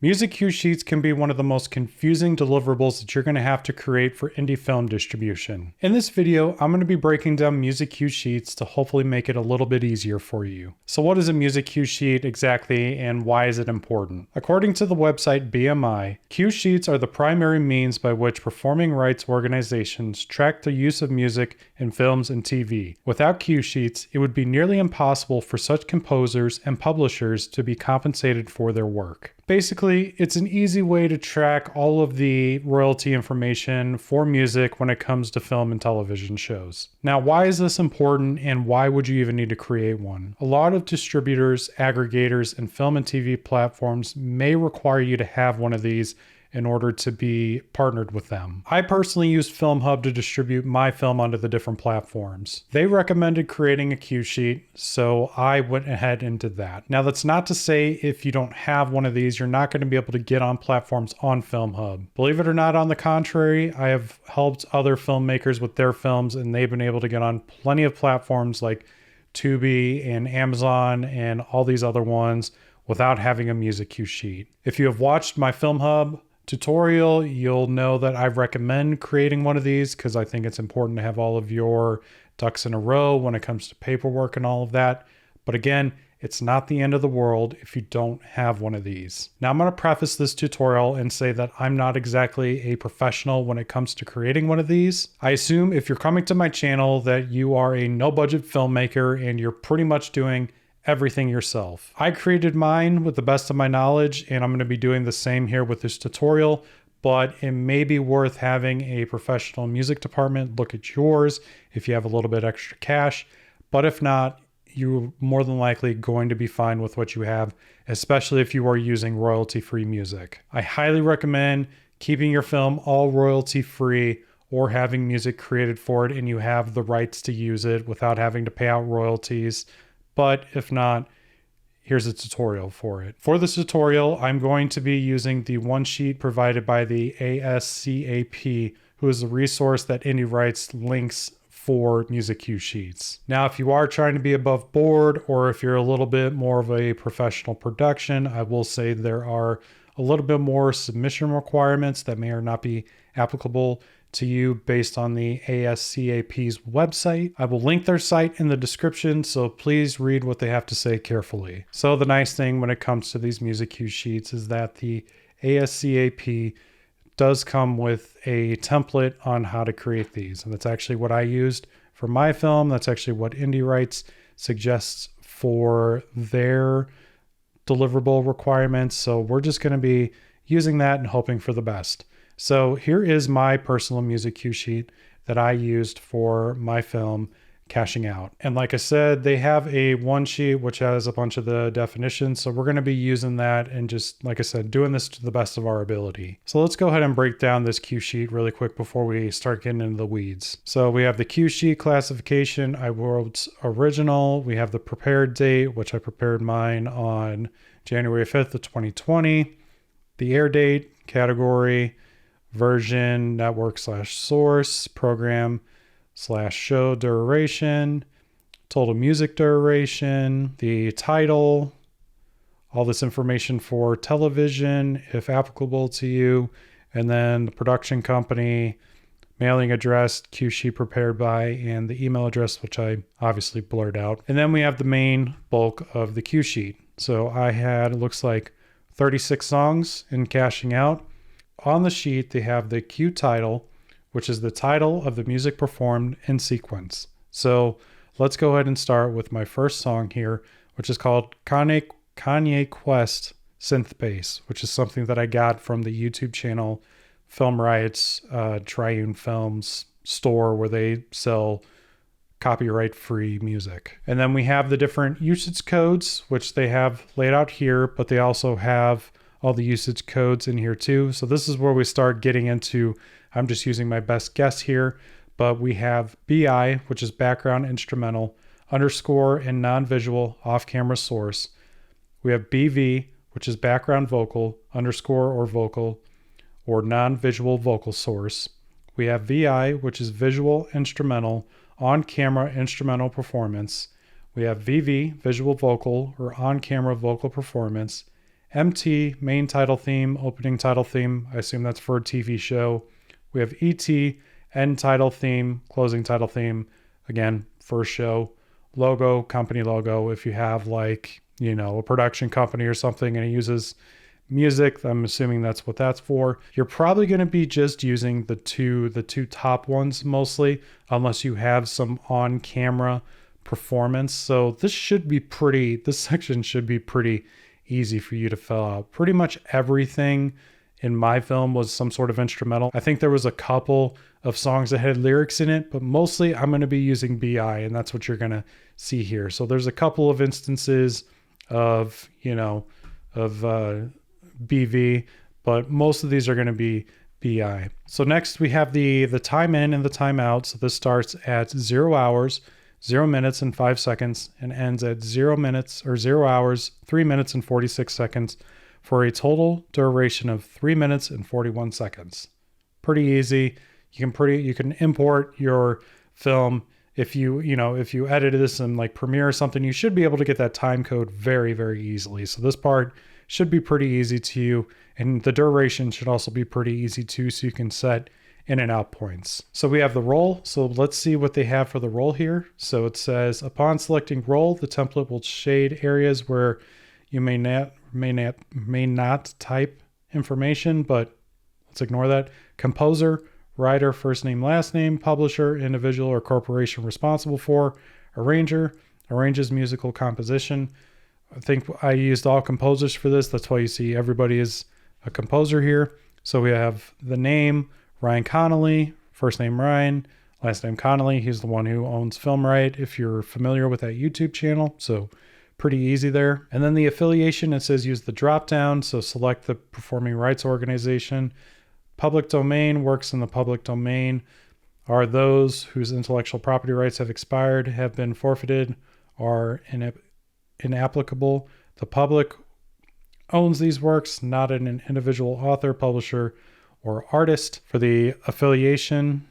Music cue sheets can be one of the most confusing deliverables that you're going to have to create for indie film distribution. In this video, I'm going to be breaking down music cue sheets to hopefully make it a little bit easier for you. So what is a music cue sheet exactly, and why is it important? According to the website BMI, cue sheets are the primary means by which performing rights organizations track the use of music in films and TV. Without cue sheets, it would be nearly impossible for such composers and publishers to be compensated for their work. Basically, it's an easy way to track all of the royalty information for music when it comes to film and television shows. Now, why is this important, and why would you even need to create one? A lot of distributors, aggregators, and film and TV platforms may require you to have one of these in order to be partnered with them. I personally used Filmhub to distribute my film onto the different platforms. They recommended creating a cue sheet, so I went ahead and did that. Now, that's not to say if you don't have one of these, you're not going to be able to get on platforms on Filmhub. Believe it or not, on the contrary, I have helped other filmmakers with their films, and they've been able to get on plenty of platforms like Tubi and Amazon and all these other ones without having a music cue sheet. If you have watched my Filmhub tutorial, you'll know that I recommend creating one of these because I think it's important to have all of your ducks in a row when it comes to paperwork and all of that. But again, it's not the end of the world if you don't have one of these. Now, I'm going to preface this tutorial and say that I'm not exactly a professional when it comes to creating one of these. I assume if you're coming to my channel that you are a no-budget filmmaker and you're pretty much doing everything yourself. I created mine with the best of my knowledge, and I'm going to be doing the same here with this tutorial, but it may be worth having a professional music department look at yours if you have a little bit extra cash. But if not, you're more than likely going to be fine with what you have, especially if you are using royalty-free music. I highly recommend keeping your film all royalty-free or having music created for it and you have the rights to use it without having to pay out royalties. But if not, here's a tutorial for it. For this tutorial, I'm going to be using the one sheet provided by the ASCAP, who is a resource that Indie Rights links for music cue sheets. Now, if you are trying to be above board, or if you're a little bit more of a professional production, I will say there are a little bit more submission requirements that may or not be applicable to you based on the ASCAP's website. I will link their site in the description, so please read what they have to say carefully. So the nice thing when it comes to these music cue sheets is that the ASCAP does come with a template on how to create these. And that's actually what I used for my film. That's actually what Indie Rights suggests for their deliverable requirements. So we're just going to be using that and hoping for the best. So here is my personal music cue sheet that I used for my film, Cashing Out. And like I said, they have a one sheet which has a bunch of the definitions. So we're going to be using that and just, like I said, doing this to the best of our ability. So let's go ahead and break down this cue sheet really quick before we start getting into the weeds. So we have the cue sheet classification. I wrote original. We have the prepared date, which I prepared mine on January 5th of 2020. The air date, category, version, network/source, program/show duration, total music duration, the title, all this information for television, if applicable to you, and then the production company, mailing address, cue sheet prepared by, and the email address, which I obviously blurred out. And then we have the main bulk of the cue sheet. So I had, it looks like 36 songs in Cashing Out. On the sheet, they have the cue title, which is the title of the music performed in sequence. So let's go ahead and start with my first song here, which is called Kanye Quest Synth Bass, which is something that I got from the YouTube channel Film Rights, Triune Films store, where they sell copyright-free music. And then we have the different usage codes, which they have laid out here, but they also have all the usage codes in here too. So this is where we start getting into, I'm just using my best guess here, but we have BI, which is background instrumental, underscore and non-visual off-camera source. We have BV, which is background vocal, underscore or vocal, or non-visual vocal source. We have VI, which is visual instrumental, on-camera instrumental performance. We have VV, visual vocal or on-camera vocal performance. MT, main title theme, opening title theme. I assume that's for a TV show. We have ET, end title theme, closing title theme. Again, first show. Logo, company logo. If you have like, you know, a production company or something and it uses music, I'm assuming that's what that's for. You're probably going to be just using the two top ones mostly, unless you have some on-camera performance. So this section should be pretty easy for you to fill out. Pretty much everything in my film was some sort of instrumental. I think there was a couple of songs that had lyrics in it, but mostly I'm going to be using BI, and that's what you're going to see here. So there's a couple of instances of, you know, of BV, but most of these are going to be BI. So next we have the time in and the time out. So this starts at 0 hours, 0 minutes and 5 seconds and ends at 0 minutes or 0 hours, 3 minutes and 46 seconds for a total duration of 3 minutes and 41 seconds. Pretty easy. You can import your film. If you edited this in like Premiere or something, you should be able to get that time code very, very easily. So this part should be pretty easy to you, and the duration should also be pretty easy too, so you can set in and out points. So we have the roll. So let's see what they have for the roll here. So it says, upon selecting roll, the template will shade areas where you may not type information, but let's ignore that. Composer, writer, first name, last name, publisher, individual or corporation responsible for, arranger, arranges musical composition. I think I used all composers for this. That's why you see everybody is a composer here. So we have the name, Ryan Connolly, first name Ryan, last name Connolly. He's the one who owns Filmright, if you're familiar with that YouTube channel. So pretty easy there. And then the affiliation, it says use the drop down. So select the performing rights organization. Public domain, works in the public domain are those whose intellectual property rights have expired, have been forfeited, are inapplicable. The public owns these works, not an individual author, publisher, or artist. For the affiliation,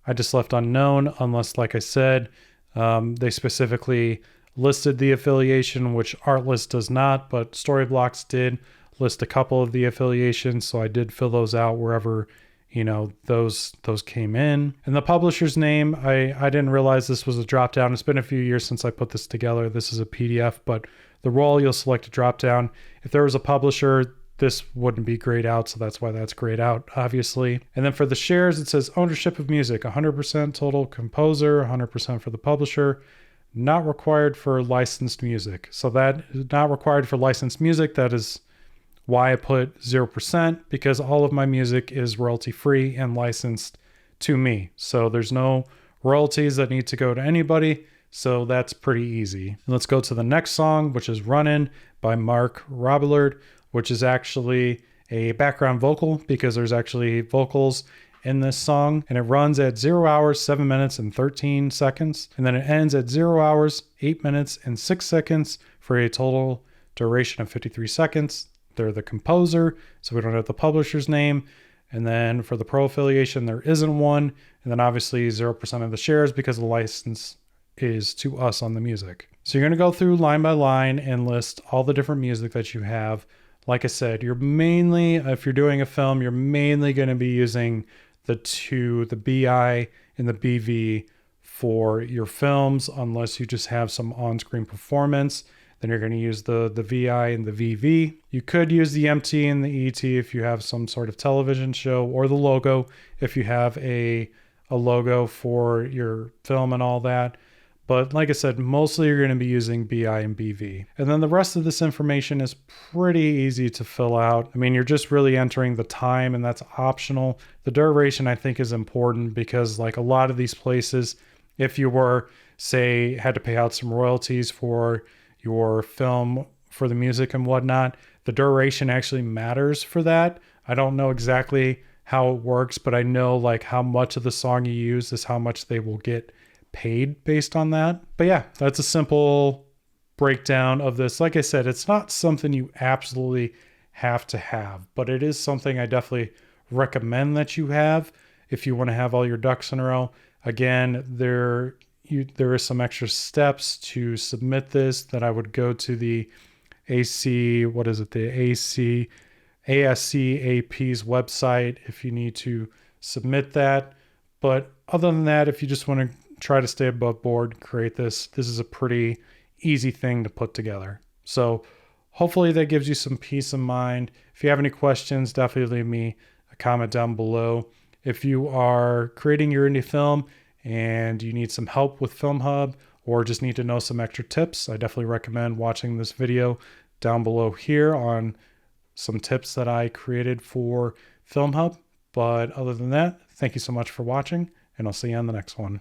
I just left unknown, unless, like I said, they specifically listed the affiliation, which Artlist does not, but Storyblocks did list a couple of the affiliations, so I did fill those out wherever, you know, those came in. And the publisher's name, I didn't realize this was a drop down. It's been a few years since I put this together. This is a PDF, but the roll, you'll select a drop down. If there was a publisher, this wouldn't be grayed out, so that's why that's grayed out, obviously. And then for the shares, it says ownership of music, 100% total composer, 100% for the publisher, not required for licensed music. So that is not required for licensed music. That is why I put 0%, because all of my music is royalty free and licensed to me. So there's no royalties that need to go to anybody. So that's pretty easy. And let's go to the next song, which is Runnin' by Mark Robillard, which is actually a background vocal because there's actually vocals in this song. And it runs at 0 hours, 7 minutes and 13 seconds. And then it ends at 0 hours, 8 minutes and 6 seconds for a total duration of 53 seconds. They're the composer, so we don't have the publisher's name. And then for the pro affiliation, there isn't one. And then obviously 0% of the shares because the license is to us on the music. So you're going to go through line by line and list all the different music that you have. Like I said, you're mainly, if you're doing a film, you're mainly going to be using the BI and the BV for your films, unless you just have some on-screen performance. Then you're going to use the VI and the VV. You could use the MT and the ET if you have some sort of television show, or the logo if you have a logo for your film and all that. But like I said, mostly you're going to be using BI and BV. And then the rest of this information is pretty easy to fill out. I mean, you're just really entering the time, and that's optional. The duration, I think, is important because like a lot of these places, if you were, say, had to pay out some royalties for your film for the music and whatnot, the duration actually matters for that. I don't know exactly how it works, but I know like how much of the song you use is how much they will get paid based on that. But yeah, that's a simple breakdown of this. Like I said, it's not something you absolutely have to have, but it is something I definitely recommend that you have if you want to have all your ducks in a row. Again, there is some extra steps to submit this that I would go to the what is it? The ASCAP's website if you need to submit that. But other than that, if you just want to try to stay above board, create this is a pretty easy thing to put together. So hopefully that gives you some peace of mind. If you have any questions, definitely leave me a comment down below. If you are creating your indie film and you need some help with Filmhub or just need to know some extra tips, I definitely recommend watching this video down below here on some tips that I created for Filmhub. But other than that, thank you so much for watching, and I'll see you on the next one.